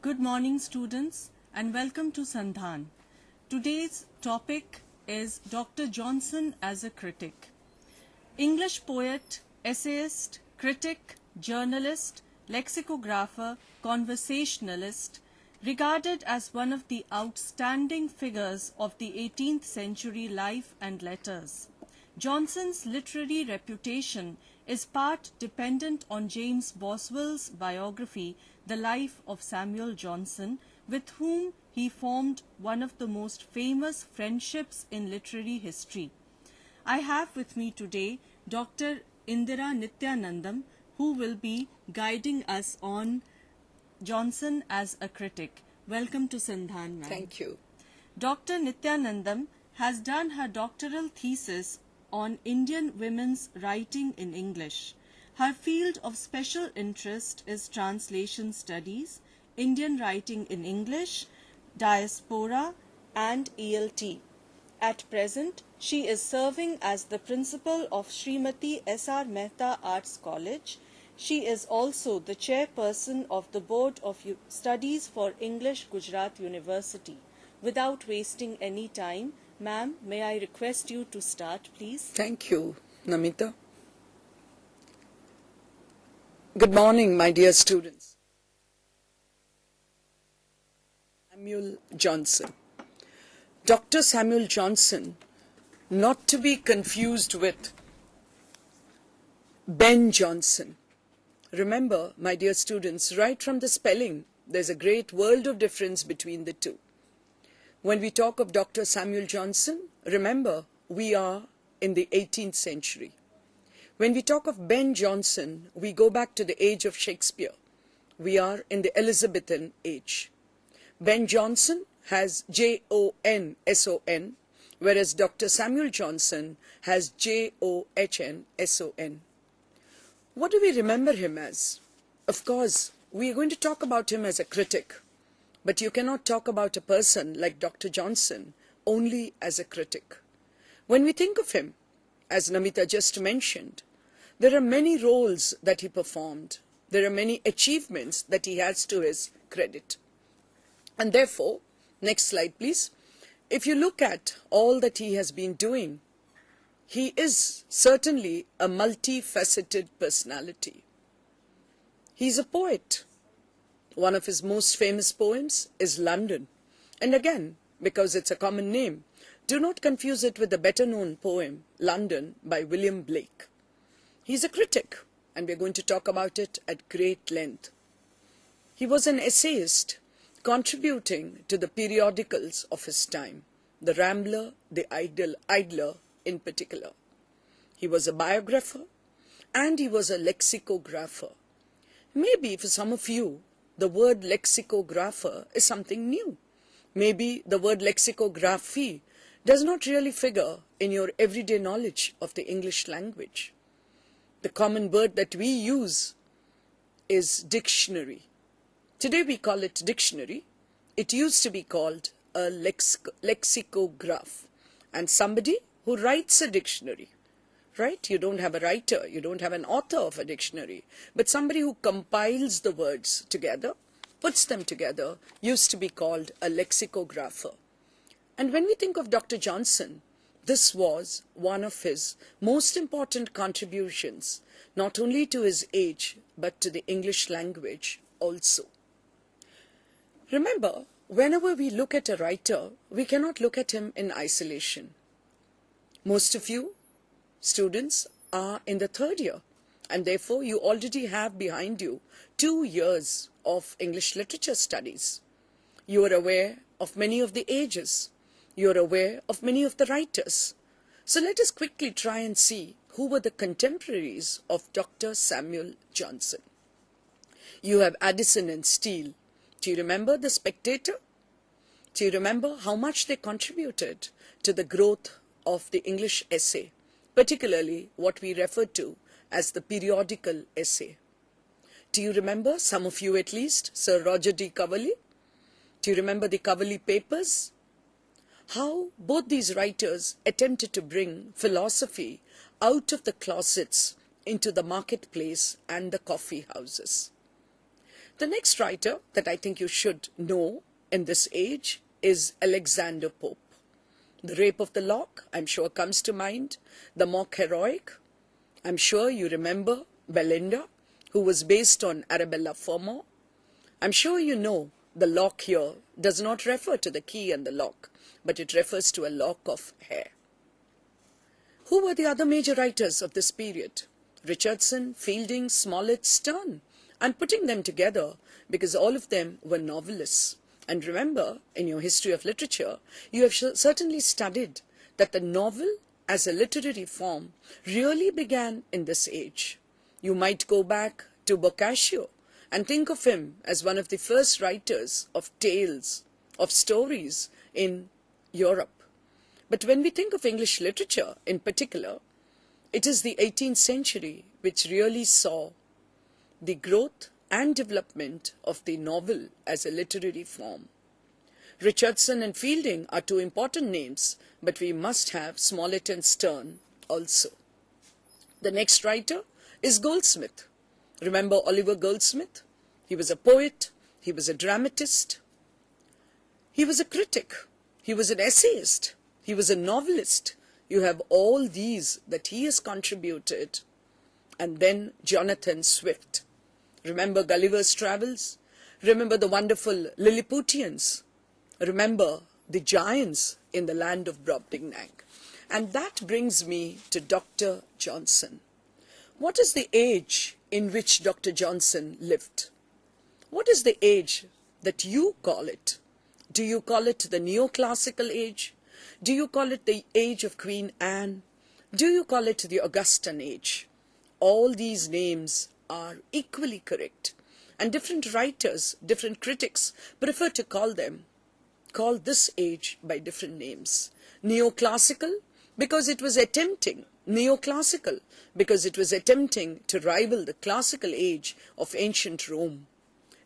Good morning, students, and welcome to Sandhan. Today's topic is Dr. Johnson as a critic. English poet, essayist, critic, journalist, lexicographer, conversationalist, regarded as one of the outstanding figures of the 18th century life and letters. Johnson's literary reputation is part dependent on James Boswell's biography, The Life of Samuel Johnson, with whom he formed one of the most famous friendships in literary history. I have with me today Dr. Indira Nityanandam, who will be guiding us on Johnson as a critic. Welcome to Sandhan, ma'am. Thank you. Dr. Nityanandam has done her doctoral thesis on Indian women's writing in English. Her field of special interest is translation studies, Indian writing in English, diaspora, and ELT. At present, she is serving as the principal of Srimati S.R. Mehta Arts College. She is also the chairperson of the Board of Studies for English, Gujarat University. Without wasting any time, ma'am, may I request you to start, please? Thank you, Namita. Good morning, my dear students. Samuel Johnson. Dr. Samuel Johnson, not to be confused with Ben Jonson. Remember, my dear students, right from the spelling, there's a great world of difference between the two. When we talk of Dr. Samuel Johnson, remember, we are in the 18th century. When we talk of Ben Jonson, we go back to the age of Shakespeare. We are in the Elizabethan age. Ben Jonson has J-O-N-S-O-N, whereas Dr. Samuel Johnson has J-O-H-N-S-O-N. What do we remember him as? Of course, we are going to talk about him as a critic. But you cannot talk about a person like Dr. Johnson only as a critic. When we think of him, as Namita just mentioned, there are many roles that he performed. There are many achievements that he has to his credit. And therefore, next slide please, if you look at all that he has been doing, he is certainly a multifaceted personality. He's a poet. One of his most famous poems is London. And again, because it's a common name, do not confuse it with the better-known poem, London, by William Blake. He's a critic, and we're going to talk about it at great length. He was an essayist, contributing to the periodicals of his time, the Rambler, the Idler in particular. He was a biographer, and he was a lexicographer. Maybe for some of you, the word lexicographer is something new. Maybe the word lexicography does not really figure in your everyday knowledge of the English language. The common word that we use is dictionary. Today we call it dictionary. It used to be called a lexicograph. And somebody who writes a dictionary, right? You don't have a writer, you don't have an author of a dictionary, but somebody who compiles the words together, puts them together, used to be called a lexicographer. And when we think of Dr. Johnson, this was one of his most important contributions, not only to his age, but to the English language also. Remember, whenever we look at a writer, we cannot look at him in isolation. Most of you students are in the third year, and therefore you already have behind you 2 years of English literature studies. You are aware of many of the ages. You are aware of many of the writers. So let us quickly try and see who were the contemporaries of Dr. Samuel Johnson. You have Addison and Steele. Do you remember The Spectator? Do you remember how much they contributed to the growth of the English essay, particularly what we refer to as the periodical essay? Do you remember, some of you at least, Sir Roger D. Coverley? Do you remember the Coverley Papers? How both these writers attempted to bring philosophy out of the closets into the marketplace and the coffee houses. The next writer that I think you should know in this age is Alexander Pope. The Rape of the Lock, I'm sure, comes to mind. The Mock Heroic, I'm sure you remember Belinda, who was based on Arabella Fermor. I'm sure you know the lock here does not refer to the key and the lock, but it refers to a lock of hair. Who were the other major writers of this period? Richardson, Fielding, Smollett, Sterne. I'm putting them together because all of them were novelists. And remember, in your history of literature, you have certainly studied that the novel as a literary form really began in this age. You might go back to Boccaccio and think of him as one of the first writers of tales, of stories in Europe. But when we think of English literature in particular, it is the 18th century which really saw the growth and development of the novel as a literary form. Richardson and Fielding are two important names, but we must have Smollett and Sterne also. The next writer is Goldsmith. Remember Oliver Goldsmith? He was a poet, he was a dramatist, he was a critic, he was an essayist, he was a novelist. You have all these that he has contributed. And then Jonathan Swift. Remember Gulliver's Travels? Remember the wonderful Lilliputians? Remember the giants in the land of Brobdingnag? And that brings me to Dr. Johnson. What is the age in which Dr. Johnson lived? What is the age that you call it? Do you call it the neoclassical age? Do you call it the age of Queen Anne? Do you call it the Augustan age? All these names are equally correct. And different writers, different critics prefer to call this age by different names. Neoclassical, because it was attempting, neoclassical, because it was attempting to rival the classical age of ancient Rome.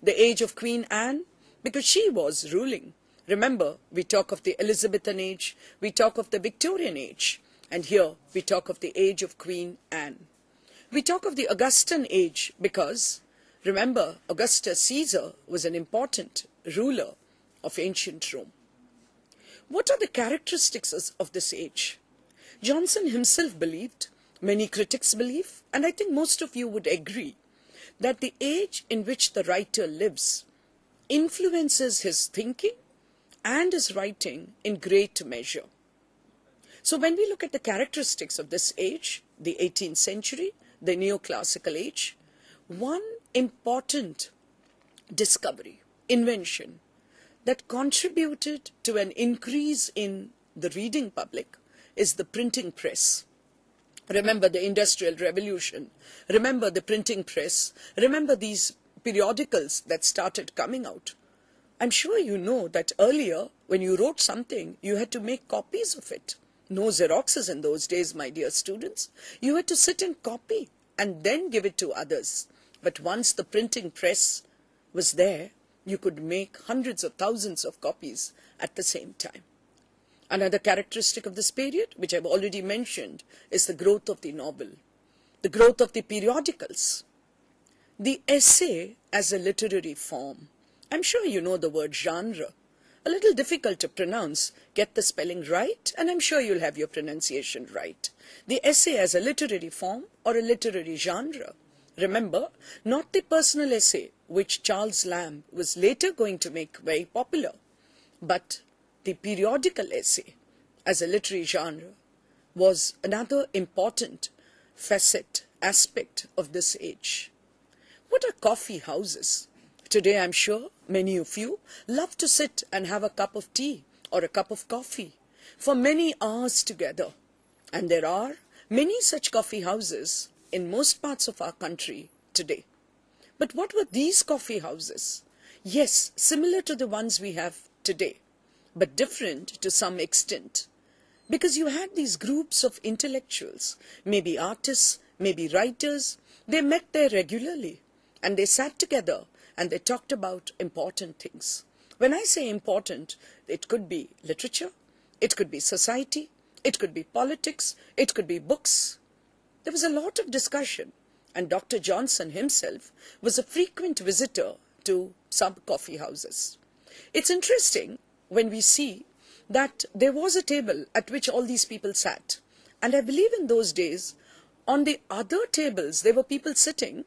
The age of Queen Anne, because she was ruling. Remember, we talk of the Elizabethan age, we talk of the Victorian age, and here we talk of the age of Queen Anne. We talk of the Augustan age because, remember, Augustus Caesar was an important ruler of ancient Rome. What are the characteristics of this age? Johnson himself believed, many critics believe, and I think most of you would agree, that the age in which the writer lives influences his thinking and his writing in great measure. So when we look at the characteristics of this age, the 18th century, the neoclassical age, one important discovery, invention, that contributed to an increase in the reading public is the printing press. Remember the Industrial Revolution, remember the printing press, remember these periodicals that started coming out. I'm sure you know that earlier, when you wrote something, you had to make copies of it. No Xeroxes in those days, my dear students. You had to sit and copy and then give it to others. But once the printing press was there, you could make hundreds of thousands of copies at the same time. Another characteristic of this period, which I've already mentioned, is the growth of the novel, the growth of the periodicals, the essay as a literary form. I'm sure you know the word genre. A little difficult to pronounce. Get the spelling right, and I'm sure you'll have your pronunciation right. The essay as a literary form or a literary genre. Remember, not the personal essay, which Charles Lamb was later going to make very popular, but the periodical essay as a literary genre was another important facet, aspect of this age. What are coffee houses? Today, I'm sure many of you love to sit and have a cup of tea or a cup of coffee for many hours together. And there are many such coffee houses in most parts of our country today. But what were these coffee houses? Yes, similar to the ones we have today, but different to some extent. Because you had these groups of intellectuals, maybe artists, maybe writers. They met there regularly and they sat together and they talked about important things. When I say important, it could be literature, it could be society, it could be politics, it could be books. There was a lot of discussion, and Dr. Johnson himself was a frequent visitor to some coffee houses. It's interesting when we see that there was a table at which all these people sat. And I believe in those days, on the other tables, there were people sitting,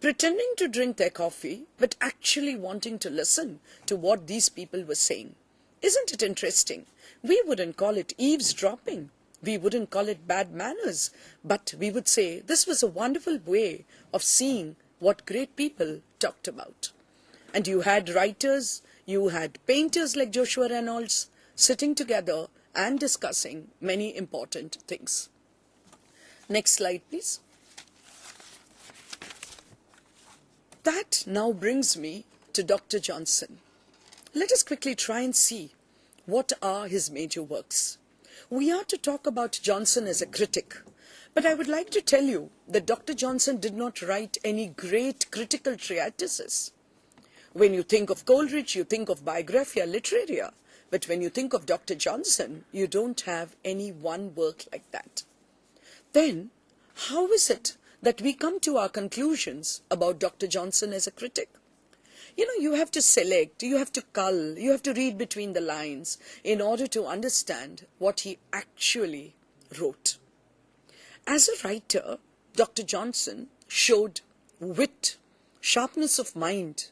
pretending to drink their coffee, but actually wanting to listen to what these people were saying. Isn't it interesting? We wouldn't call it eavesdropping. We wouldn't call it bad manners. But we would say this was a wonderful way of seeing what great people talked about. And you had writers, you had painters like Joshua Reynolds sitting together and discussing many important things. Next slide, please. That now brings me to Dr. Johnson. Let us quickly try and see what are his major works. We are to talk about Johnson as a critic, but I would like to tell you that Dr. Johnson did not write any great critical treatises. When you think of Coleridge, you think of Biographia Literaria, but when you think of Dr. Johnson, you don't have any one work like that. Then, how is it that we come to our conclusions about Dr. Johnson as a critic? You know, you have to select, you have to cull, you have to read between the lines in order to understand what he actually wrote. As a writer, Dr. Johnson showed wit, sharpness of mind,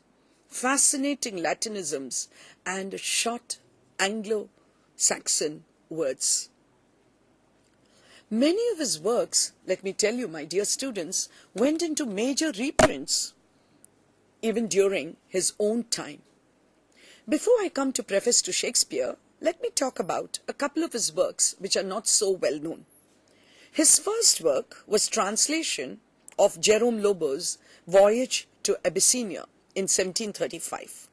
fascinating Latinisms, and short Anglo-Saxon words. Many of his works, let me tell you, my dear students, went into major reprints even during his own time. Before I come to Preface to Shakespeare, let me talk about a couple of his works which are not so well known. His first work was translation of Jerome Lobo's Voyage to Abyssinia in 1735.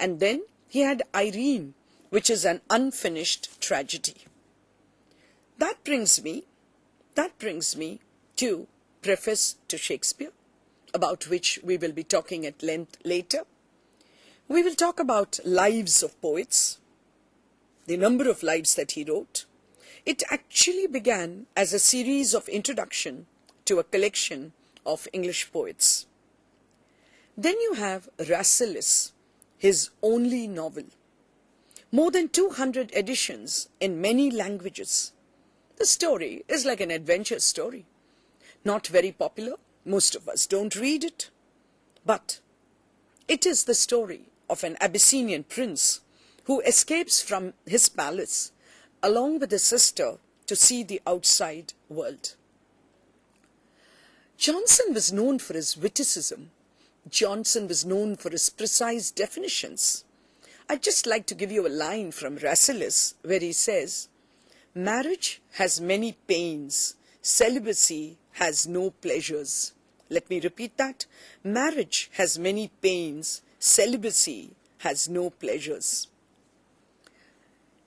And then he had Irene, which is an unfinished tragedy. That brings me to Preface to Shakespeare, about which we will be talking at length later. We will talk about lives of poets, the number of lives that he wrote. It actually began as a series of introduction to a collection of English poets. Then you have Rasselas, his only novel. More than 200 editions in many languages. The story is like an adventure story. Not very popular. Most of us don't read it. But it is the story of an Abyssinian prince who escapes from his palace along with his sister to see the outside world. Johnson was known for his witticism. Johnson was known for his precise definitions. I'd just like to give you a line from Rasselas where he says, "Marriage has many pains, celibacy has no pleasures." Let me repeat that. Marriage has many pains, celibacy has no pleasures.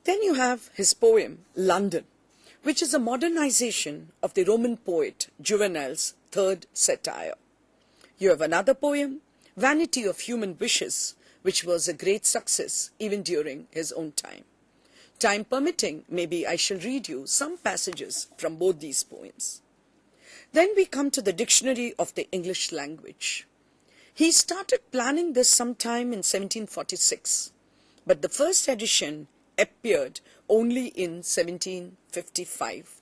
Then you have his poem, London, which is a modernization of the Roman poet Juvenal's third satire. You have another poem, Vanity of Human Wishes, which was a great success even during his own time. Time permitting, maybe I shall read you some passages from both these poems. Then we come to the Dictionary of the English Language. He started planning this sometime in 1746, but the first edition appeared only in 1755.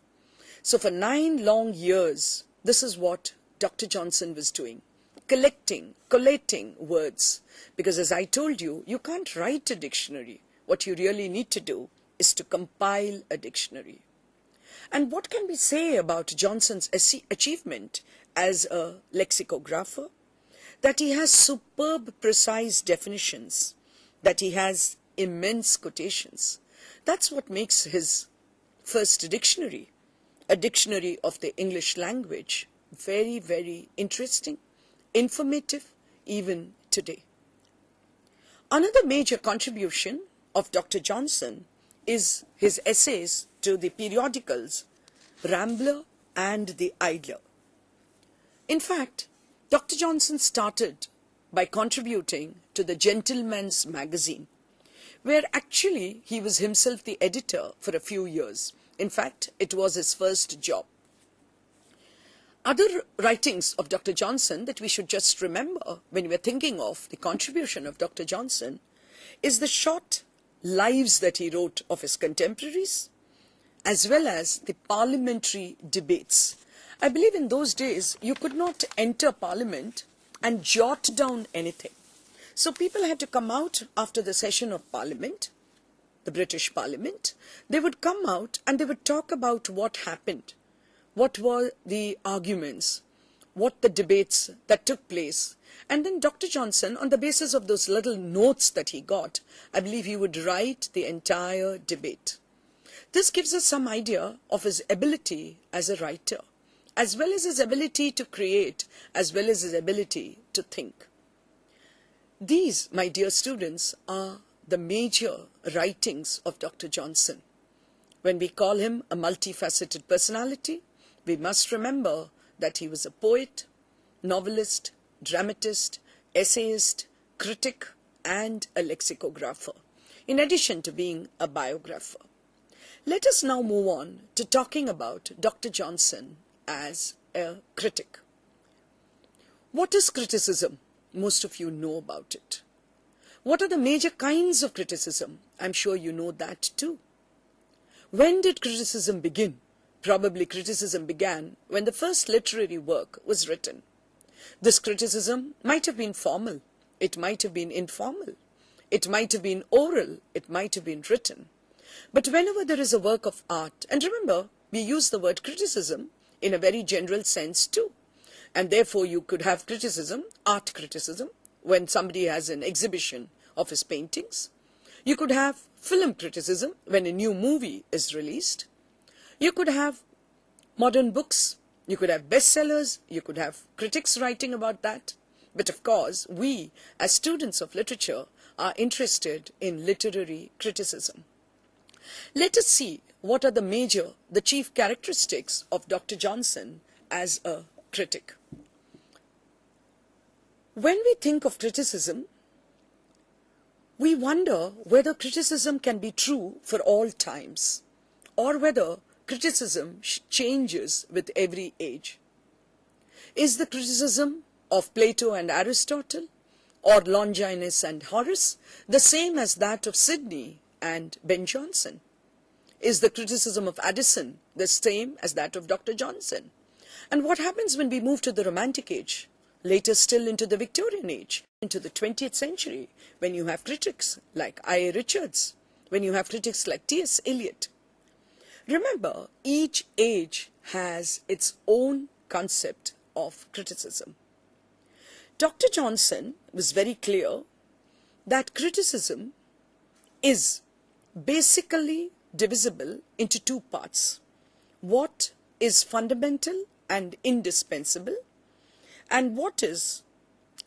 So for 9 long years, this is what Dr. Johnson was doing, collating words. Because as I told you, you can't write a dictionary. What you really need to do is to compile a dictionary. And what can we say about Johnson's achievement as a lexicographer? That he has superb, precise definitions, that he has immense quotations. That's what makes his first dictionary, a dictionary of the English language, very, very interesting, informative, even today. Another major contribution of Dr. Johnson is his essays to the periodicals Rambler and the Idler. In fact, Dr. Johnson started by contributing to the Gentleman's Magazine, where actually he was himself the editor for a few years. In fact, it was his first job. Other writings of Dr. Johnson that we should just remember when we are thinking of the contribution of Dr. Johnson is the short lives that he wrote of his contemporaries, as well as the parliamentary debates. I believe in those days you could not enter Parliament and jot down anything. So people had to come out after the session of Parliament, the British Parliament. They would come out and they would talk about what happened, what were the arguments, what the debates that took place. And then Dr. Johnson, on the basis of those little notes that he got, I believe he would write the entire debate. This gives us some idea of his ability as a writer, as well as his ability to create, as well as his ability to think. These, my dear students, are the major writings of Dr. Johnson. When we call him a multifaceted personality, we must remember that he was a poet, novelist, dramatist, essayist, critic, and a lexicographer, in addition to being a biographer. Let us now move on to talking about Dr. Johnson as a critic. What is criticism? Most of you know about it. What are the major kinds of criticism? I'm sure you know that too. When did criticism begin? Probably criticism began when the first literary work was written. This criticism might have been formal, it might have been informal, it might have been oral, it might have been written. But whenever there is a work of art, and remember, we use the word criticism in a very general sense too, and therefore you could have criticism, art criticism, when somebody has an exhibition of his paintings. You could have film criticism when a new movie is released. You could have modern books, you could have bestsellers, you could have critics writing about that. But of course, we as students of literature are interested in literary criticism. Let us see what are the chief characteristics of Dr. Johnson as a critic. When we think of criticism, we wonder whether criticism can be true for all times, or whether criticism changes with every age. Is the criticism of Plato and Aristotle, or Longinus and Horace, the same as that of Sidney and Ben Jonson? Is the criticism of Addison the same as that of Dr. Johnson? And what happens when we move to the Romantic age, later still into the Victorian age, into the 20th century, when you have critics like I.A. Richards, when you have critics like T.S. Eliot? Remember, each age has its own concept of criticism. Dr. Johnson was very clear that criticism is basically divisible into two parts: what is fundamental and indispensable, and what is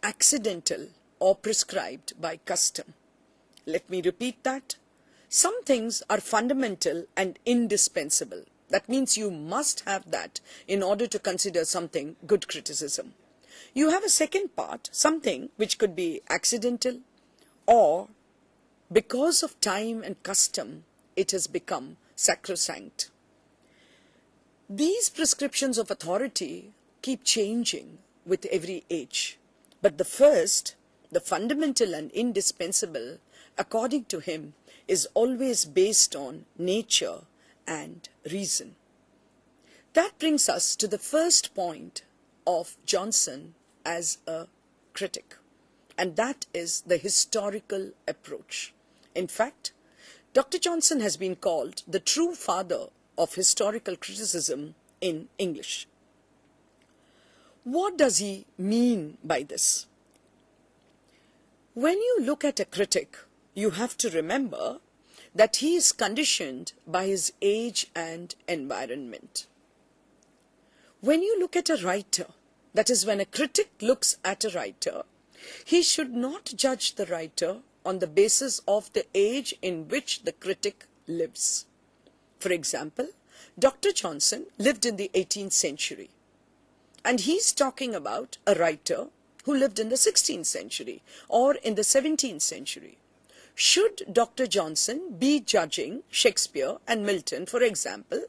accidental or prescribed by custom. Let me repeat that. Some things are fundamental and indispensable. That means you must have that in order to consider something good criticism. You have a second part, something which could be accidental, or because of time and custom, it has become sacrosanct. These prescriptions of authority keep changing with every age. But the first, the fundamental and indispensable, according to him, is always based on nature and reason. That brings us to the first point of Johnson as a critic, and that is the historical approach. In fact, Dr. Johnson has been called the true father of historical criticism in English. What does he mean by this? When you look at a critic, you have to remember that he is conditioned by his age and environment. When you look at a writer, that is, when a critic looks at a writer, he should not judge the writer on the basis of the age in which the critic lives. For example, Dr. Johnson lived in the 18th century, and he's talking about a writer who lived in the 16th century or in the 17th century. Should Dr. Johnson be judging Shakespeare and Milton, for example,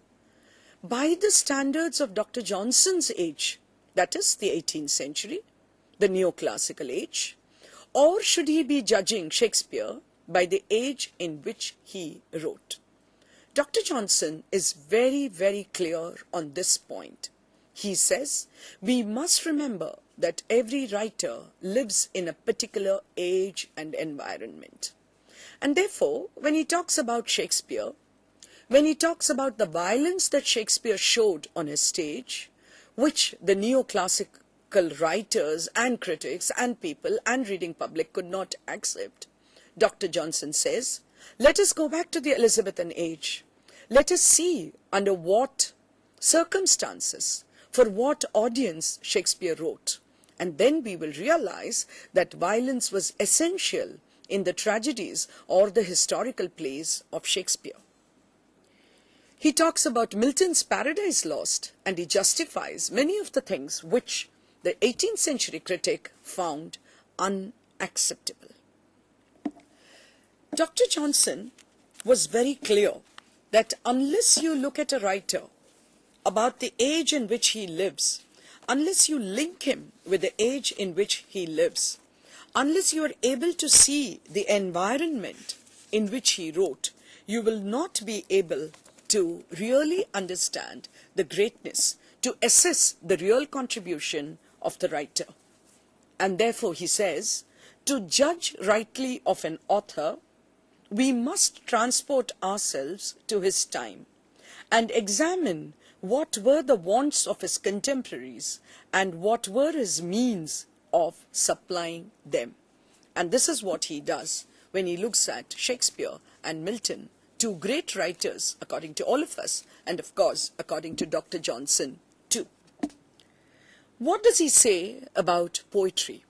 by the standards of Dr. Johnson's age, that is the 18th century, the neoclassical age, or should he be judging Shakespeare by the age in which he wrote? Dr. Johnson is very, very clear on this point. He says, we must remember that every writer lives in a particular age and environment. And therefore, when he talks about Shakespeare, when he talks about the violence that Shakespeare showed on his stage, which the neoclassical writers and critics and people and reading public could not accept, Dr. Johnson says, let us go back to the Elizabethan age. Let us see under what circumstances, for what audience Shakespeare wrote. And then we will realize that violence was essential in the tragedies or the historical plays of Shakespeare. He talks about Milton's Paradise Lost, and he justifies many of the things which the 18th century critic found unacceptable. Dr. Johnson was very clear that unless you look at a writer about the age in which he lives, unless you link him with the age in which he lives, unless you are able to see the environment in which he wrote, you will not be able to really understand the greatness, to assess the real contribution of the writer. And therefore he says, to judge rightly of an author, we must transport ourselves to his time and examine what were the wants of his contemporaries and what were his means of supplying them. And this is what he does when he looks at Shakespeare and Milton, two great writers according to all of us, and of course according to Dr. Johnson too. What does he say about poetry?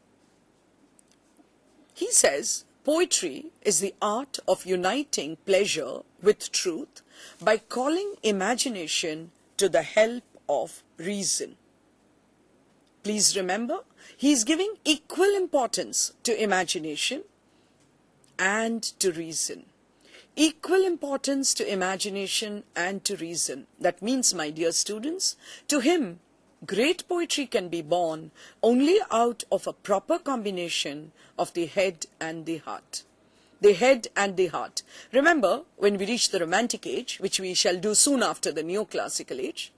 He says, poetry is the art of uniting pleasure with truth by calling imagination to the help of reason. Please remember, he is giving equal importance to imagination and to reason. Equal importance to imagination and to reason. That means, my dear students, to him, great poetry can be born only out of a proper combination of the head and the heart. The head and the heart. Remember, when we reach the Romantic age, which we shall do soon after the Neoclassical age,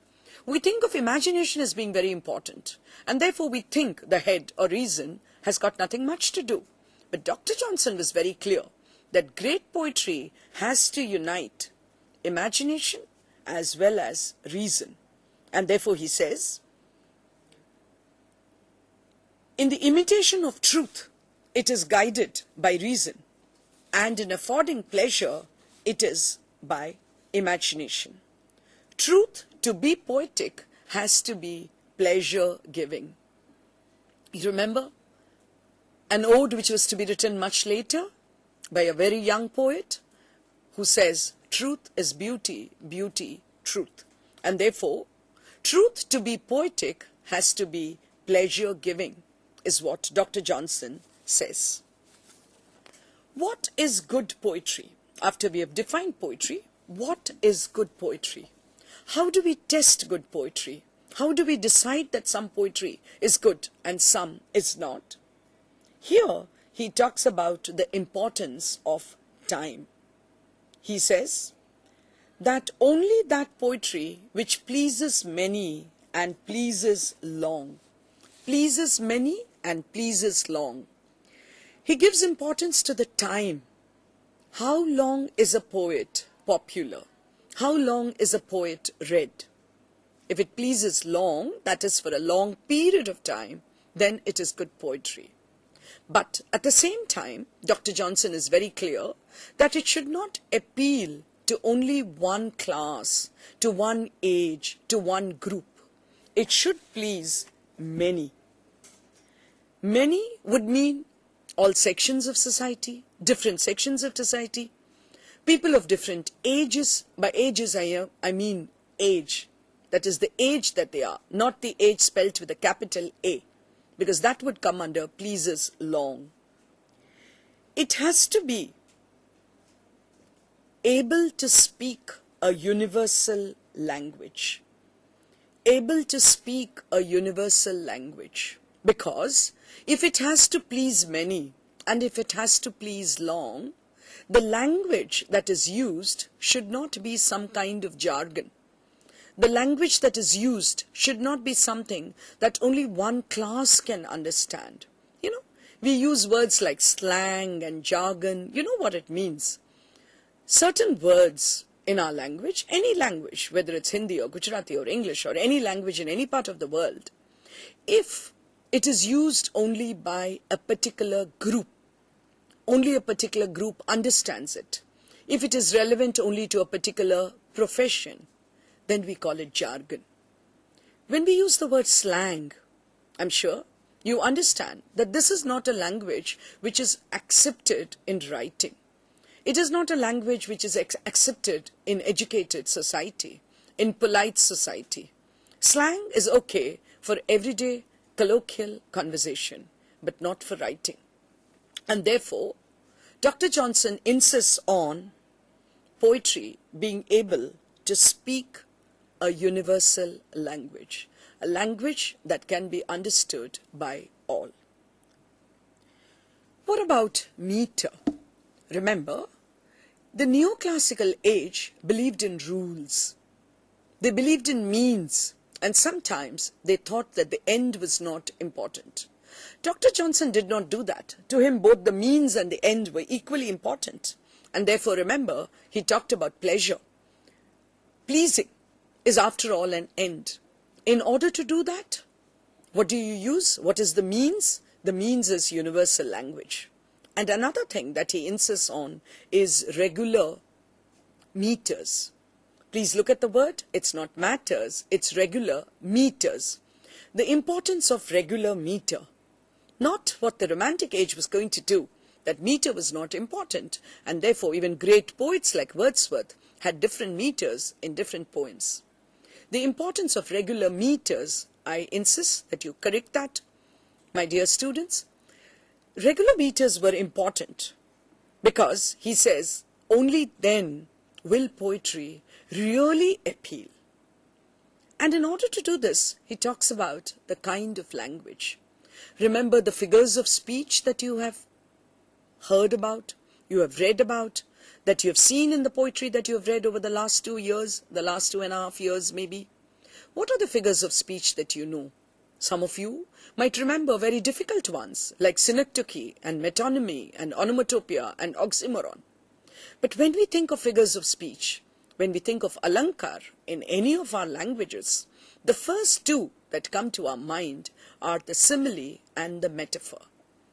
we think of imagination as being very important. And therefore we think the head or reason has got nothing much to do. But Dr. Johnson was very clear that great poetry has to unite imagination as well as reason. And therefore he says, in the imitation of truth, it is guided by reason, and in affording pleasure, it is by imagination. Truth, to be poetic, has to be pleasure-giving. You remember an ode which was to be written much later by a very young poet who says, truth is beauty, beauty, truth. And therefore, truth to be poetic has to be pleasure-giving, is what Dr. Johnson says. What is good poetry? After we have defined poetry, what is good poetry? How do we test good poetry? How do we decide that some poetry is good and some is not? Here, he talks about the importance of time. He says that only that poetry which pleases many and pleases long, pleases many and pleases long. He gives importance to the time. How long is a poet popular? How long is a poet read? If it pleases long, that is for a long period of time, then it is good poetry. But at the same time, Dr. Johnson is very clear that it should not appeal to only one class, to one age, to one group. It should please many. Many would mean all sections of society, different sections of society, people of different ages. By ages I mean age. That is the age that they are, not the age spelt with a capital A, because that would come under pleases long. It has to be able to speak a universal language. able to speak a universal language. Because if it has to please many and if it has to please long, the language that is used should not be some kind of jargon. The language that is used should not be something that only one class can understand. You know, we use words like slang and jargon. You know what it means. Certain words in our language, any language, whether it's Hindi or Gujarati or English or any language in any part of the world, if it is used only by a particular group, only a particular group understands it. If it is relevant only to a particular profession, then we call it jargon. When we use the word slang, I'm sure you understand that this is not a language which is accepted in writing. It is not a language which is accepted in educated society, in polite society. Slang is okay for everyday colloquial conversation, but not for writing. And therefore, Dr. Johnson insists on poetry being able to speak a universal language, a language that can be understood by all. What about meter? Remember, the neoclassical age believed in rules. They believed in means, and sometimes they thought that the end was not important. Dr. Johnson did not do that. To him, both the means and the end were equally important. And therefore, remember, he talked about pleasure. Pleasing is after all an end. In order to do that, what do you use? What is the means? The means is universal language. And another thing that he insists on is regular meters. Please look at the word. It's not matters, it's regular meters. The importance of regular meter. Not what the Romantic age was going to do. That meter was not important, and therefore even great poets like Wordsworth had different meters in different poems. The importance of regular meters, I insist that you correct that, my dear students. Regular meters were important because, he says, only then will poetry really appeal. And in order to do this, he talks about the kind of language. Remember the figures of speech that you have heard about, you have read about, that you have seen in the poetry that you have read over the last 2 years, the last 2.5 years maybe. What are the figures of speech that you know? Some of you might remember very difficult ones like synecdoche and metonymy and onomatopoeia and oxymoron. But when we think of figures of speech, when we think of alankar in any of our languages, the first two that come to our mind are the simile and the metaphor.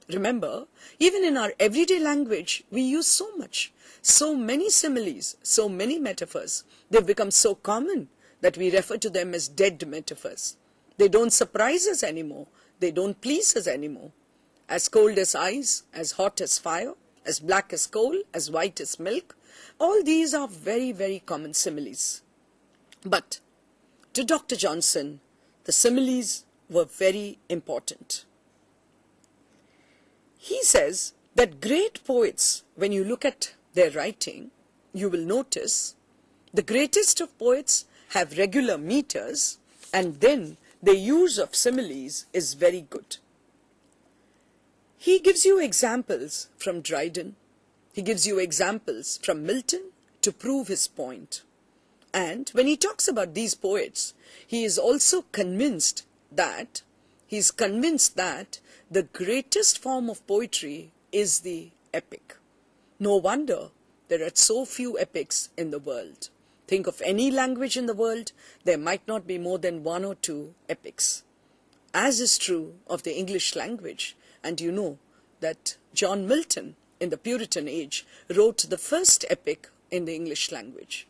Remember, even in our everyday language, we use so many similes, so many metaphors. They've become so common that we refer to them as dead metaphors. They don't surprise us anymore. They don't please us anymore. As cold as ice, as hot as fire, as black as coal, as white as milk, all these are very, very common similes. But to Dr. Johnson, the similes were very important. He says that great poets, when you look at their writing, you will notice the greatest of poets have regular meters, and then the use of similes is very good. He gives you examples from Dryden. He gives you examples from Milton to prove his point. And when he talks about these poets, he is also convinced that the greatest form of poetry is the epic. No wonder there are so few epics in the world. Think of any language in the world, there might not be more than 1 or 2 epics. As is true of the English language, and you know that John Milton in the Puritan age wrote the first epic in the English language.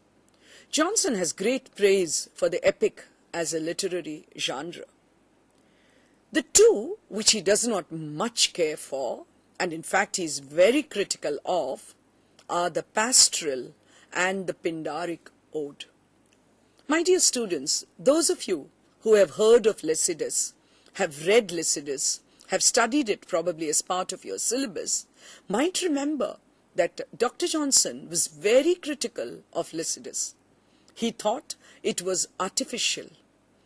Johnson has great praise for the epic as a literary genre. The two which he does not much care for, and in fact he is very critical of, are the pastoral and the Pindaric ode. My dear students, those of you who have heard of Lycidas, have read Lycidas, have studied it probably as part of your syllabus, might remember that Dr. Johnson was very critical of Lycidas. He thought it was artificial.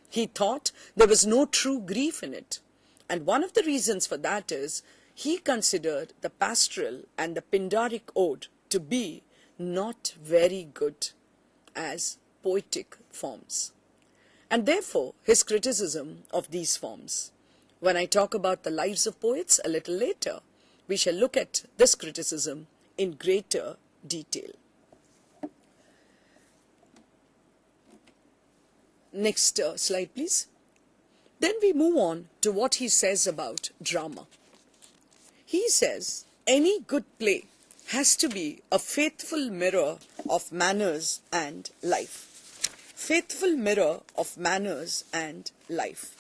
He thought there was no true grief in it. And one of the reasons for that is he considered the pastoral and the Pindaric ode to be not very good as poetic forms. And therefore, his criticism of these forms. When I talk about the lives of poets a little later, we shall look at this criticism in greater detail. Next slide, please. Then we move on to what he says about drama. He says any good play has to be a faithful mirror of manners and life. Faithful mirror of manners and life.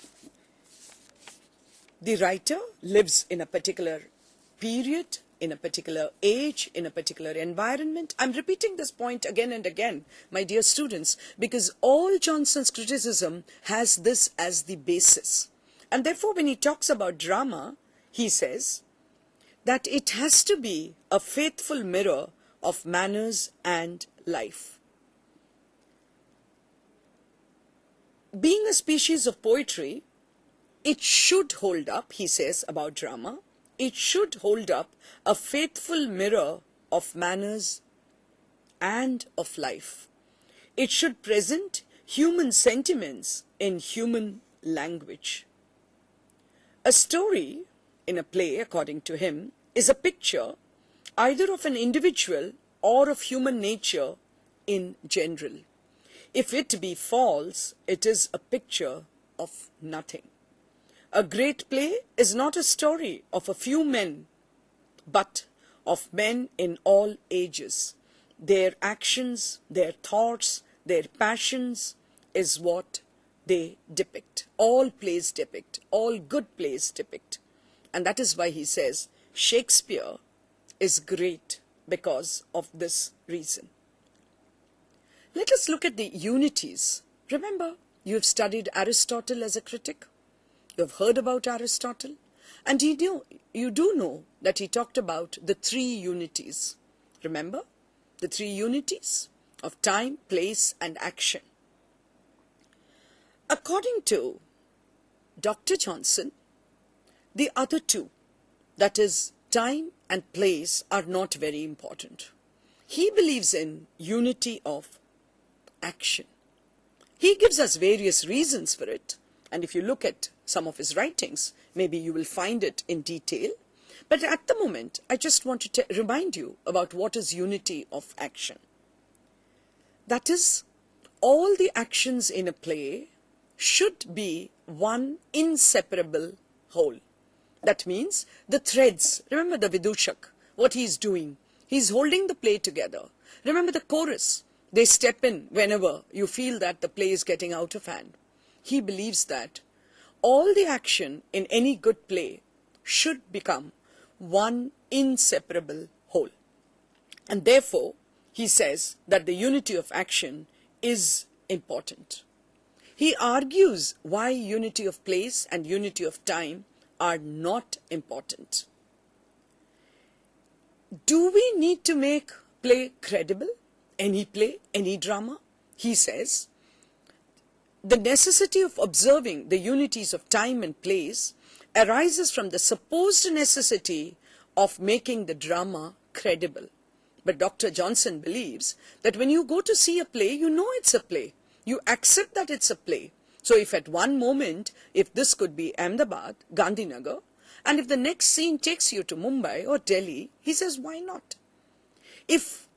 The writer lives in a particular period, in a particular age, in a particular environment. I'm repeating this point again and again, my dear students, because all Johnson's criticism has this as the basis. And therefore, when he talks about drama, he says that it has to be a faithful mirror of manners and life. Being a species of poetry, it should hold up, he says about drama, it should hold up a faithful mirror of manners and of life. It should present human sentiments in human language. A story in a play, according to him, is a picture either of an individual or of human nature in general. If it be false, it is a picture of nothing. A great play is not a story of a few men, but of men in all ages. Their actions, their thoughts, their passions is what they depict. All plays depict, all good plays depict. And that is why he says Shakespeare is great because of this reason. Let us look at the Unities. Remember, you have studied Aristotle as a critic. You have heard about Aristotle. And you do know that he talked about the three unities. Remember? The three unities of time, place, and action. According to Dr. Johnson, the other two, that is, time and place, are not very important. He believes in unity of action. He gives us various reasons for it, and if you look at some of his writings, maybe you will find it in detail. But at the moment, I just want to remind you about what is unity of action. That is, all the actions in a play should be one inseparable whole. That means the threads, remember the Vidushak, what he is doing, he is holding the play together. Remember the chorus, they step in whenever you feel that the play is getting out of hand. He believes that all the action in any good play should become one inseparable whole. And therefore, he says that the unity of action is important. He argues why unity of place and unity of time are not important. Do we need to make play credible? Any play, any drama? He says, the necessity of observing the unities of time and place arises from the supposed necessity of making the drama credible. But Dr. Johnson believes that when you go to see a play, you know it's a play. You accept that it's a play. So if at one moment, if this could be Ahmedabad, Gandhinagar, and if the next scene takes you to Mumbai or Delhi, he says, why not? If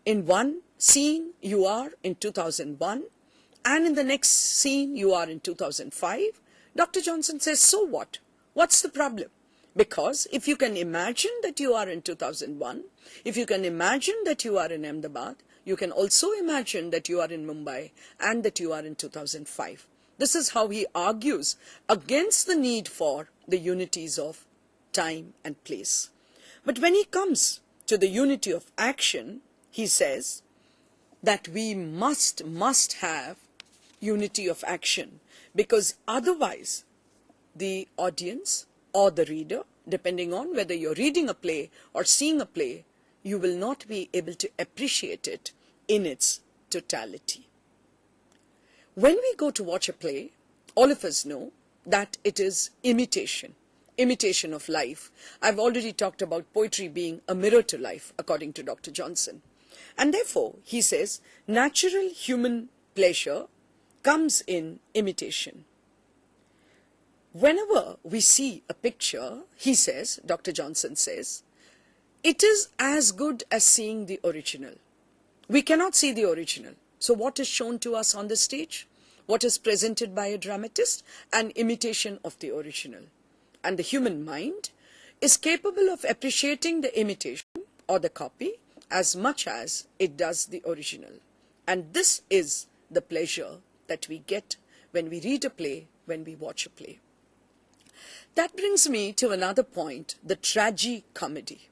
in one scene you are in 2001, and in the next scene you are in 2005, Dr. Johnson says, so what? What's the problem? Because if you can imagine that you are in 2001, if you can imagine that you are in Ahmedabad, you can also imagine that you are in Mumbai and that you are in 2005. This is how he argues against the need for the unities of time and place. But when he comes to the unity of action, he says that we must have unity of action, because otherwise the audience or the reader, depending on whether you're reading a play or seeing a play, you will not be able to appreciate it in its totality. When we go to watch a play, all of us know that it is imitation of life. I've already talked about poetry being a mirror to life, according to Dr. Johnson. And therefore, he says, natural human pleasure comes in imitation. Whenever we see a picture, he says, Dr. Johnson says, it is as good as seeing the original. We cannot see the original. So what is shown to us on the stage? What is presented by a dramatist? An imitation of the original. And the human mind is capable of appreciating the imitation or the copy as much as it does the original. And this is the pleasure that we get when we read a play, when we watch a play. That brings me to another point, the tragicomedy.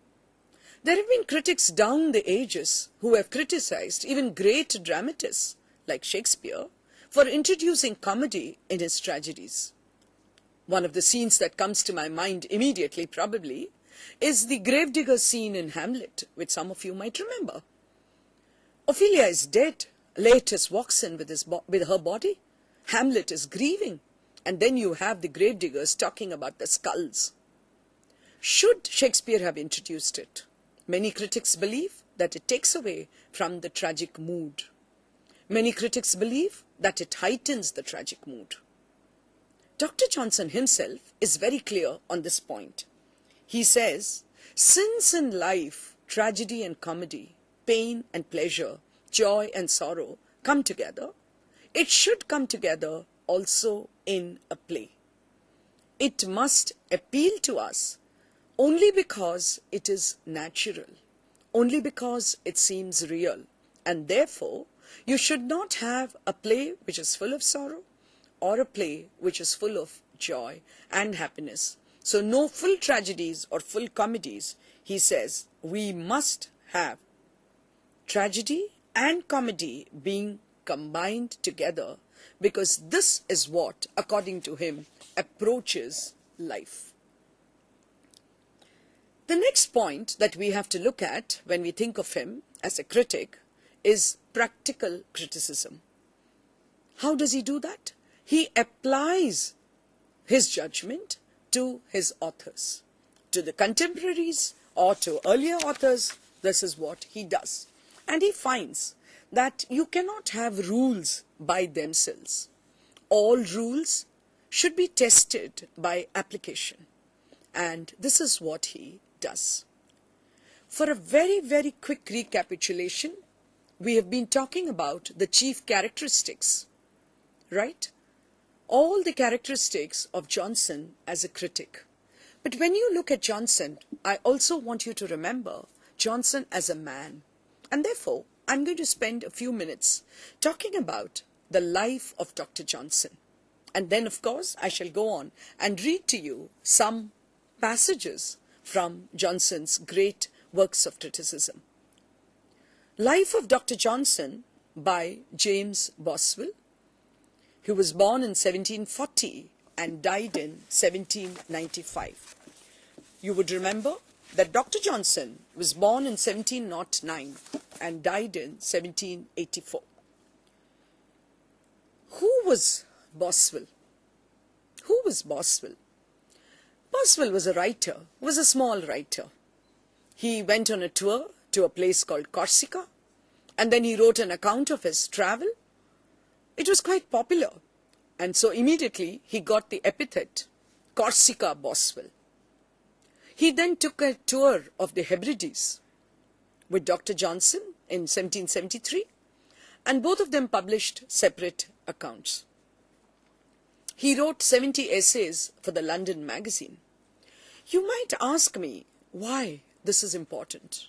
There have been critics down the ages who have criticized even great dramatists like Shakespeare for introducing comedy in his tragedies. One of the scenes that comes to my mind immediately probably is the Gravedigger Scene in Hamlet, which some of you might remember. Ophelia is dead. Laertes walks in with her body. Hamlet is grieving. And then you have the gravediggers talking about the skulls. Should Shakespeare have introduced it? Many critics believe that it takes away from the tragic mood. Many critics believe that it heightens the tragic mood. Dr. Johnson himself is very clear on this point. He says, since in life, tragedy and comedy, pain and pleasure, joy and sorrow come together, it should come together also in a play. It must appeal to us only because it is natural, only because it seems real. And therefore, you should not have a play which is full of sorrow or a play which is full of joy and happiness. So no full tragedies or full comedies. He says we must have tragedy and comedy being combined together, because this is what, according to him, approaches life. The next point that we have to look at when we think of him as a critic is practical criticism. How does he do that? He applies his judgment to his authors, to the contemporaries or to earlier authors. This is what he does. And he finds that you cannot have rules by themselves. All rules should be tested by application. And this is what he does. For a very, very quick recapitulation, we have been talking about the chief characteristics, right? All the characteristics of Johnson as a critic. But when you look at Johnson, I also want you to remember Johnson as a man. And therefore, I'm going to spend a few minutes talking about the life of Dr. Johnson. And then, of course, I shall go on and read to you some passages from Johnson's great works of criticism. Life of Dr. Johnson by James Boswell, who was born in 1740 and died in 1795. You would remember that Dr. Johnson was born in 1709 and died in 1784. Who was Boswell? Who was Boswell? Boswell was a writer, was a small writer. He went on a tour to a place called Corsica, and then he wrote an account of his travel. It was quite popular, and so immediately he got the epithet Corsica Boswell. He then took a tour of the Hebrides with Dr. Johnson in 1773, and both of them published separate accounts. He wrote 70 essays for the London magazine. You might ask me why this is important.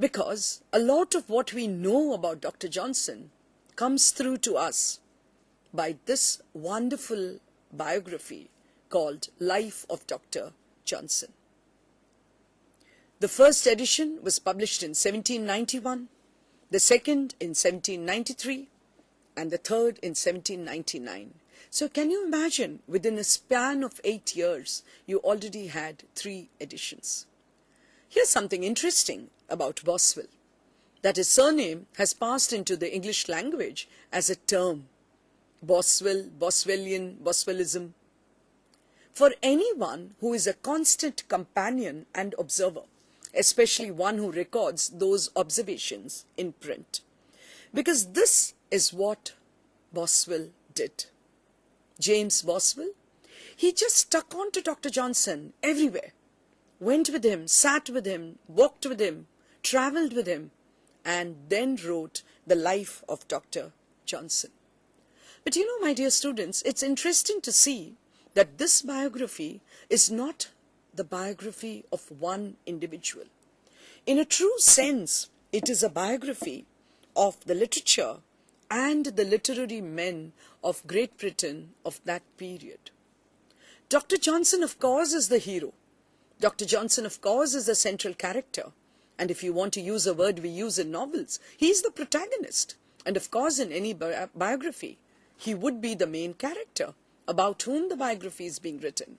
Because a lot of what we know about Dr. Johnson comes through to us by this wonderful biography called Life of Dr. Johnson. The first edition was published in 1791, the second in 1793, and the third in 1799. So can you imagine, within a span of 8 years, you already had 3 editions. Here's something interesting about Boswell, that his surname has passed into the English language as a term. Boswell, Boswellian, Boswellism. For anyone who is a constant companion and observer, especially one who records those observations in print. Because this is what Boswell did. James Boswell, he just stuck on to Dr. Johnson everywhere. Went with him, sat with him, walked with him, travelled with him, and then wrote the life of Dr. Johnson. But you know, my dear students, it's interesting to see that this biography is not the biography of one individual. In a true sense, it is a biography of the literature and the literary men of Great Britain of that period. Dr. Johnson, of course, is the hero. Dr. Johnson, of course, is the central character. And if you want to use a word we use in novels, he is the protagonist. And of course, in any biography, he would be the main character about whom the biography is being written.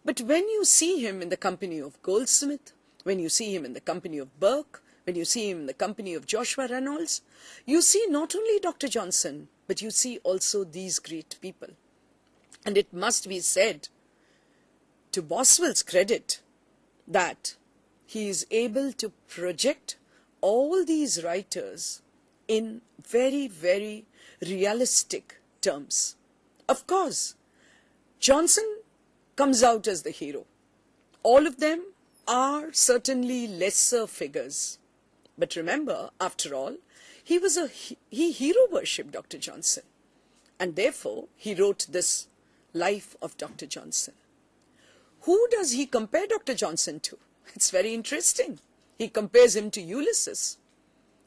But when you see him in the company of Goldsmith, when you see him in the company of Burke, when you see him in the company of Joshua Reynolds, you see not only Dr. Johnson, but you see also these great people. And it must be said, to Boswell's credit, that he is able to project all these writers in very, very realistic terms. Of course, Johnson comes out as the hero. All of them are certainly lesser figures. But remember, after all, he hero worshipped Dr. Johnson. And therefore, he wrote this life of Dr. Johnson. Who does he compare Dr. Johnson to? It's very interesting. He compares him to Ulysses.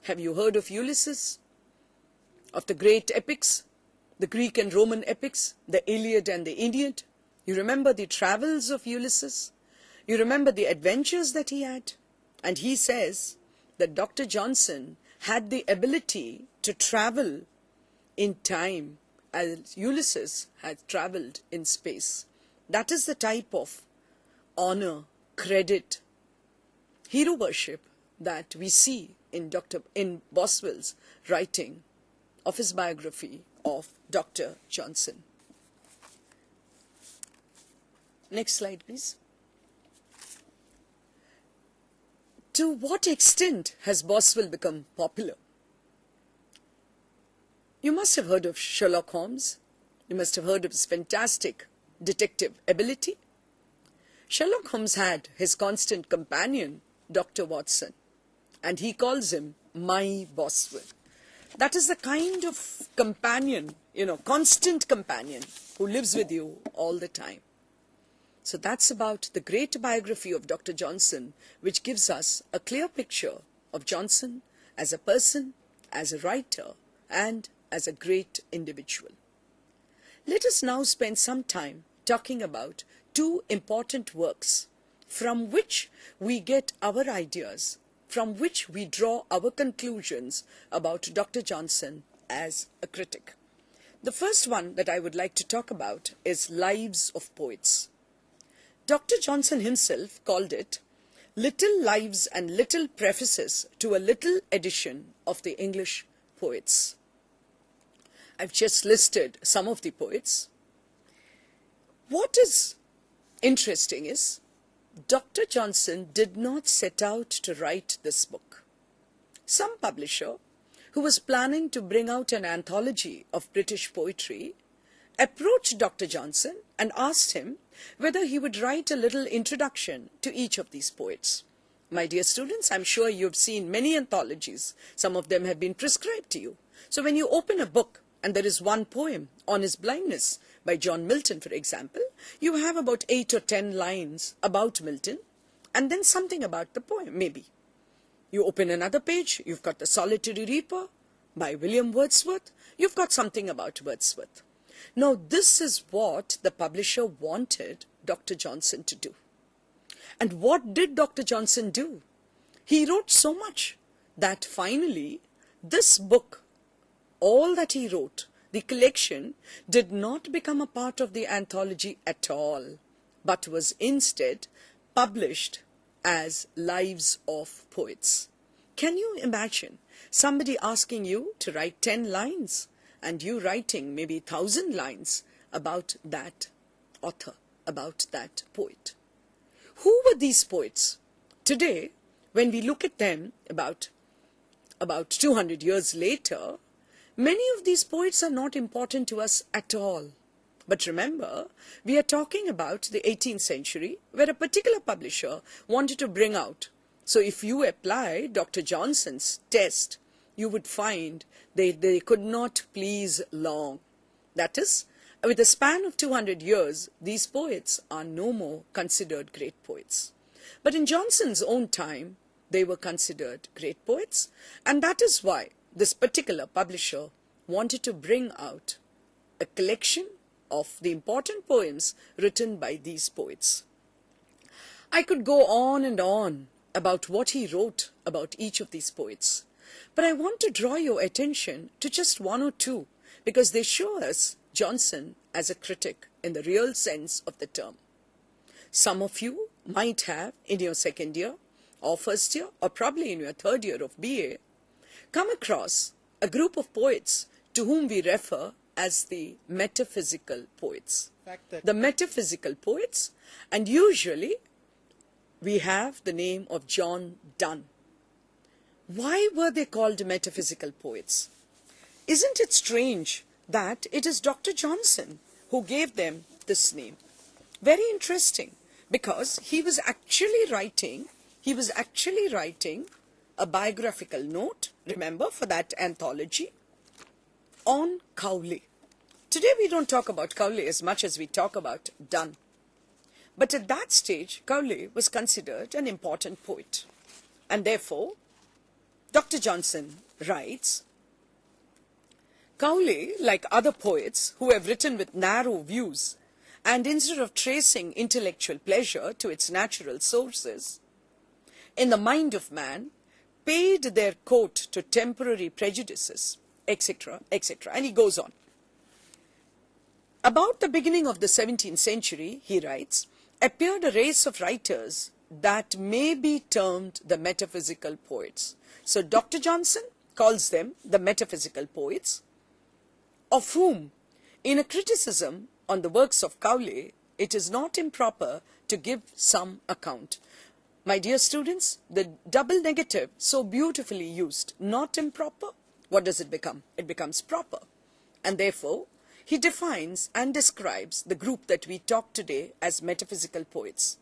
Have you heard of Ulysses? Of the great epics? The Greek and Roman epics, the Iliad and the Aeneid. You remember the travels of Ulysses? You remember the adventures that he had? And he says that Dr. Johnson had the ability to travel in time as Ulysses had travelled in space. That is the type of honor, credit, hero worship that we see in Boswell's writing of his biography of Dr. Johnson. Next slide, please. To what extent has Boswell become popular? You must have heard of Sherlock Holmes. You must have heard of his fantastic detective ability. Sherlock Holmes had his constant companion, Dr. Watson, and he calls him my Boswell. That is the kind of companion, constant companion who lives with you all the time. So that's about the great biography of Dr. Johnson, which gives us a clear picture of Johnson as a person, as a writer, and as a great individual. Let us now spend some time talking about two important works from which we get our ideas, from which we draw our conclusions about Dr. Johnson as a critic. The first one that I would like to talk about is Lives of Poets. Dr. Johnson himself called it Little Lives and Little Prefaces to a Little Edition of the English Poets. I've just listed some of the poets. What is interesting is Dr. Johnson did not set out to write this book. Some publisher who was planning to bring out an anthology of British poetry approached Dr. Johnson and asked him whether he would write a little introduction to each of these poets. My dear students, I'm sure you've seen many anthologies. Some of them have been prescribed to you. So when you open a book and there is one poem on his blindness by John Milton, for example, you have about 8 or 10 lines about Milton and then something about the poem, maybe. You open another page, you've got The Solitary Reaper by William Wordsworth. You've got something about Wordsworth. Now, this is what the publisher wanted Dr. Johnson to do. And what did Dr. Johnson do? He wrote so much that finally this book, all that he wrote, the collection, did not become a part of the anthology at all, but was instead published as Lives of Poets. Can you imagine somebody asking you to write 10 lines and you writing maybe 1,000 lines about that author, about that poet. Who were these poets? Today, when we look at them about 200 years later, many of these poets are not important to us at all. But remember, we are talking about the 18th century, where a particular publisher wanted to bring out. So if you apply Dr. Johnson's test, you would find they could not please long. That is, with a span of 200 years, these poets are no more considered great poets. But in Johnson's own time, they were considered great poets, and that is why this particular publisher wanted to bring out a collection of the important poems written by these poets. I could go on and on about what he wrote about each of these poets, but I want to draw your attention to just one or two, because they show us Johnson as a critic in the real sense of the term. Some of you might have, in your second year or first year, or probably in your third year of BA, come across a group of poets to whom we refer as the metaphysical poets. The metaphysical poets, and usually we have the name of John Donne. Why were they called metaphysical poets? Isn't it strange that it is Dr. Johnson who gave them this name? Very interesting, because he was actually writing a biographical note, remember, for that anthology, on Cowley. Today we don't talk about Cowley as much as we talk about Donne. But at that stage, Cowley was considered an important poet. And therefore, Dr. Johnson writes, Cowley, like other poets who have written with narrow views, and instead of tracing intellectual pleasure to its natural sources, in the mind of man, paid their court to temporary prejudices, etc., etc. And he goes on. About the beginning of the 17th century, he writes, appeared a race of writers that may be termed the metaphysical poets. So Dr. Johnson calls them the metaphysical poets, of whom, in a criticism on the works of Cowley, it is not improper to give some account. My dear students, the double negative so beautifully used, not improper, what does it become? It becomes proper. And therefore, he defines and describes the group that we talk today as metaphysical poets.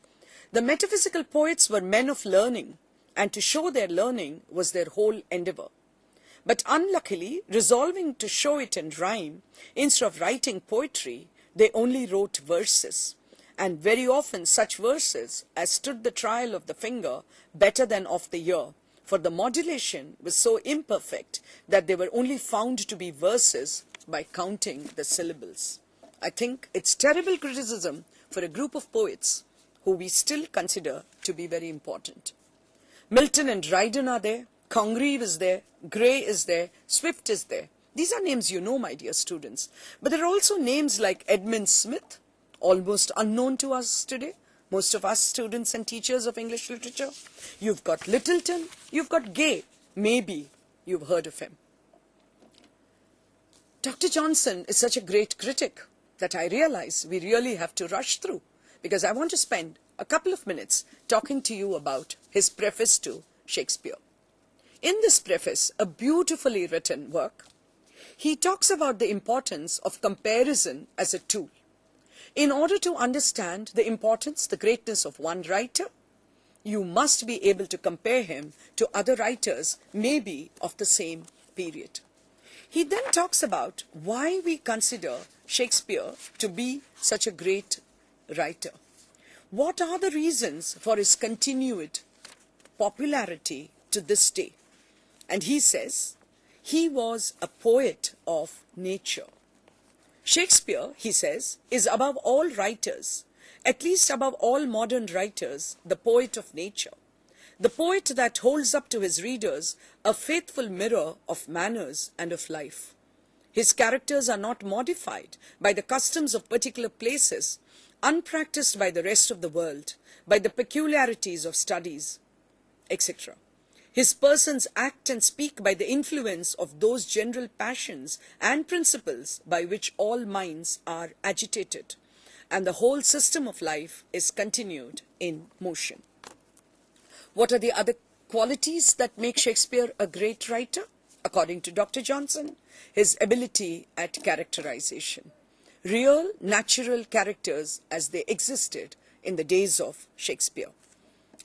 The metaphysical poets were men of learning, and to show their learning was their whole endeavor. But unluckily, resolving to show it in rhyme, instead of writing poetry, they only wrote verses. And very often such verses as stood the trial of the finger better than of the ear, for the modulation was so imperfect that they were only found to be verses by counting the syllables. I think it's terrible criticism for a group of poets who we still consider to be very important. Milton and Dryden are there, Congreve is there, Gray is there, Swift is there. These are names you know, my dear students. But there are also names like Edmund Smith, almost unknown to us today, most of us students and teachers of English literature. You've got Littleton, you've got Gay, maybe you've heard of him. Dr. Johnson is such a great critic that I realize we really have to rush through, because I want to spend a couple of minutes talking to you about his preface to Shakespeare. In this preface, a beautifully written work, he talks about the importance of comparison as a tool. In order to understand the importance, the greatness of one writer, you must be able to compare him to other writers, maybe of the same period. He then talks about why we consider Shakespeare to be such a great writer. What are the reasons for his continued popularity to this day? And he says, he was a poet of nature. Shakespeare, he says, is above all writers, at least above all modern writers, the poet of nature. The poet that holds up to his readers a faithful mirror of manners and of life. His characters are not modified by the customs of particular places, unpracticed by the rest of the world, by the peculiarities of studies, etc. His persons act and speak by the influence of those general passions and principles by which all minds are agitated, and the whole system of life is continued in motion. What are the other qualities that make Shakespeare a great writer? According to Dr. Johnson, his ability at characterization. Real, natural characters as they existed in the days of Shakespeare.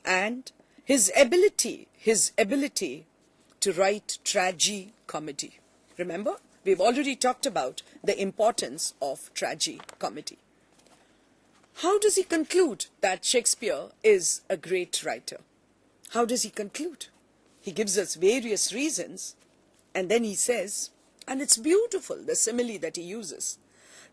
And his ability to write tragi-comedy. Remember, we've already talked about the importance of tragi-comedy. How does he conclude that Shakespeare is a great writer? How does he conclude? He gives us various reasons, and then he says, and it's beautiful, the simile that he uses,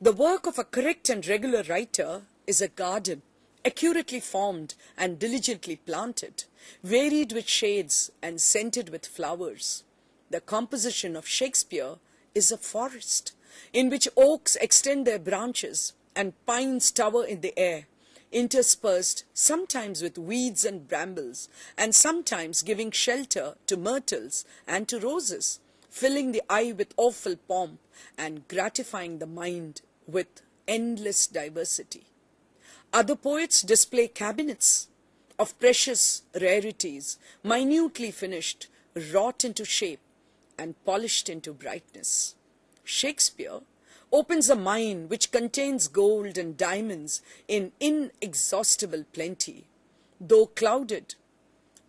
the work of a correct and regular writer is a garden, accurately formed and diligently planted, varied with shades and scented with flowers. The composition of Shakespeare is a forest, in which oaks extend their branches and pines tower in the air, interspersed sometimes with weeds and brambles, and sometimes giving shelter to myrtles and to roses, filling the eye with awful pomp and gratifying the mind with endless diversity. Other poets display cabinets of precious rarities, minutely finished, wrought into shape, and polished into brightness. Shakespeare opens a mine which contains gold and diamonds in inexhaustible plenty, though clouded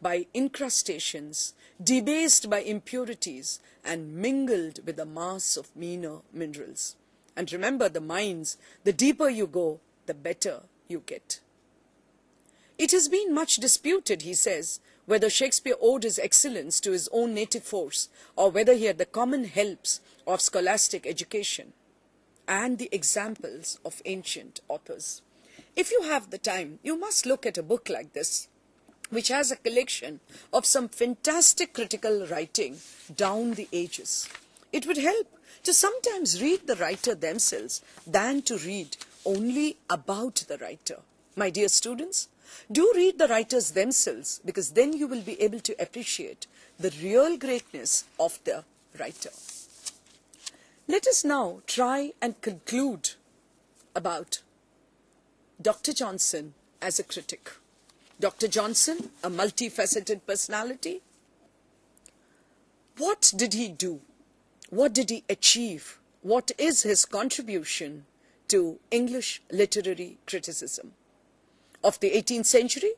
by incrustations, debased by impurities, and mingled with a mass of meaner minerals. And remember, the mines, the deeper you go, the better you get. It has been much disputed, he says, whether Shakespeare owed his excellence to his own native force, or whether he had the common helps of scholastic education and the examples of ancient authors. If you have the time, you must look at a book like this, which has a collection of some fantastic critical writing down the ages. It would help to sometimes read the writer themselves than to read only about the writer. My dear students, do read the writers themselves, because then you will be able to appreciate the real greatness of the writer. Let us now try and conclude about Dr. Johnson as a critic. Dr. Johnson, a multifaceted personality. What did he do? What did he achieve? What is his contribution to English literary criticism? Of the 18th century,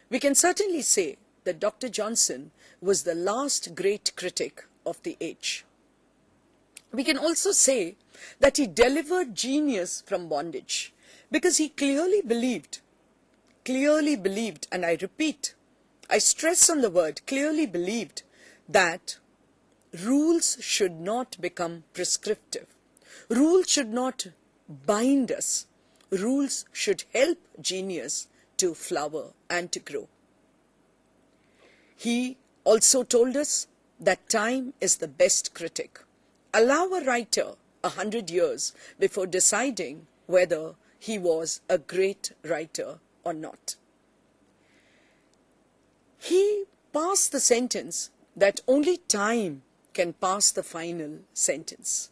we can certainly say that Dr. Johnson was the last great critic of the age. We can also say that he delivered genius from bondage, because he clearly believed, and I repeat, I stress on the word clearly believed, that rules should not become prescriptive. Rules should not bind us. Rules should help genius to flower and to grow. He also told us that time is the best critic. Allow a writer 100 years before deciding whether he was a great writer or not. He passed the sentence that only time can pass the final sentence.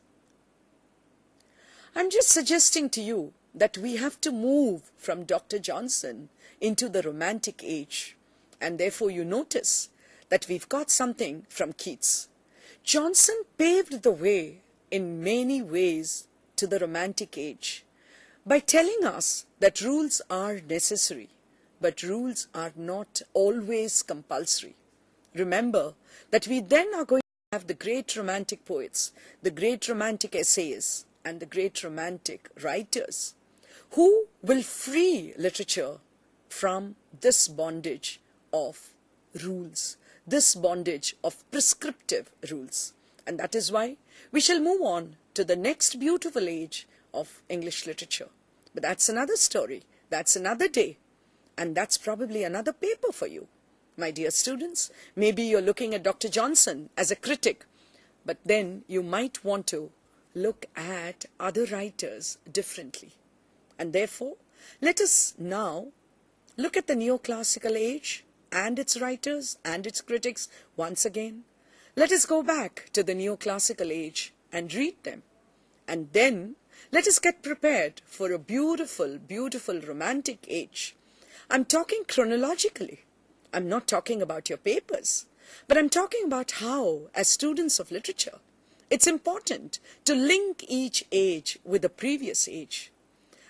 I'm just suggesting to you that we have to move from Dr. Johnson into the Romantic age, and therefore you notice that we've got something from Keats. Johnson paved the way in many ways to the Romantic age by telling us that rules are necessary, but rules are not always compulsory. Remember that we then are going to have the great Romantic poets, the great Romantic essayists, and the great Romantic writers who will free literature from this bondage of rules, this bondage of prescriptive rules. And that is why we shall move on to the next beautiful age of English literature. But that's another story, that's another day, and that's probably another paper for you. My dear students, maybe you're looking at Dr. Johnson as a critic, but then you might want to look at other writers differently. And therefore, let us now look at the neoclassical age and its writers and its critics once again? Let us go back to the neoclassical age and read them. And then let us get prepared for a beautiful, beautiful romantic age. I'm talking chronologically. I'm not talking about your papers, but I'm talking about how, as students of literature, it's important to link each age with the previous age.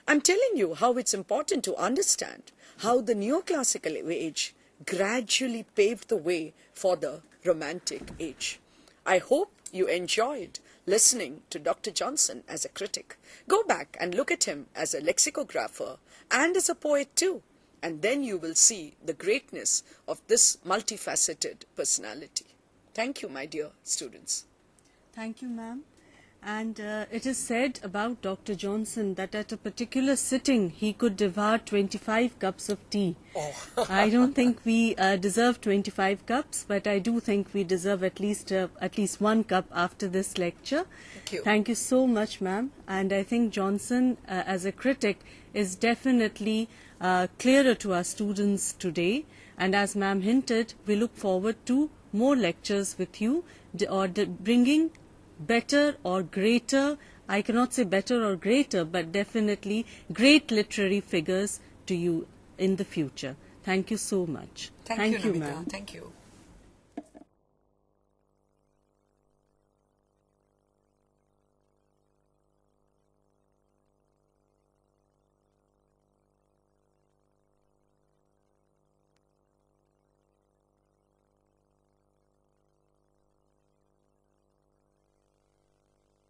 I'm telling you how it's important to understand how the neoclassical age gradually paved the way for the romantic age. I hope you enjoyed listening to Dr. Johnson as a critic. Go back and look at him as a lexicographer and as a poet too, and then you will see the greatness of this multifaceted personality. Thank you, my dear students. Thank you, ma'am. And it is said about Dr. Johnson that at a particular sitting he could devour 25 cups of tea. Oh. I don't think we deserve 25 cups, but I do think we deserve at least one cup after this lecture. Thank you. Thank you so much, ma'am. And I think Johnson, as a critic, is definitely clearer to our students today. And as ma'am hinted, we look forward to more lectures with you, bringing better or greater, I cannot say better or greater, but definitely great literary figures to you in the future. Thank you so much. Thank you, ma'am. Thank you.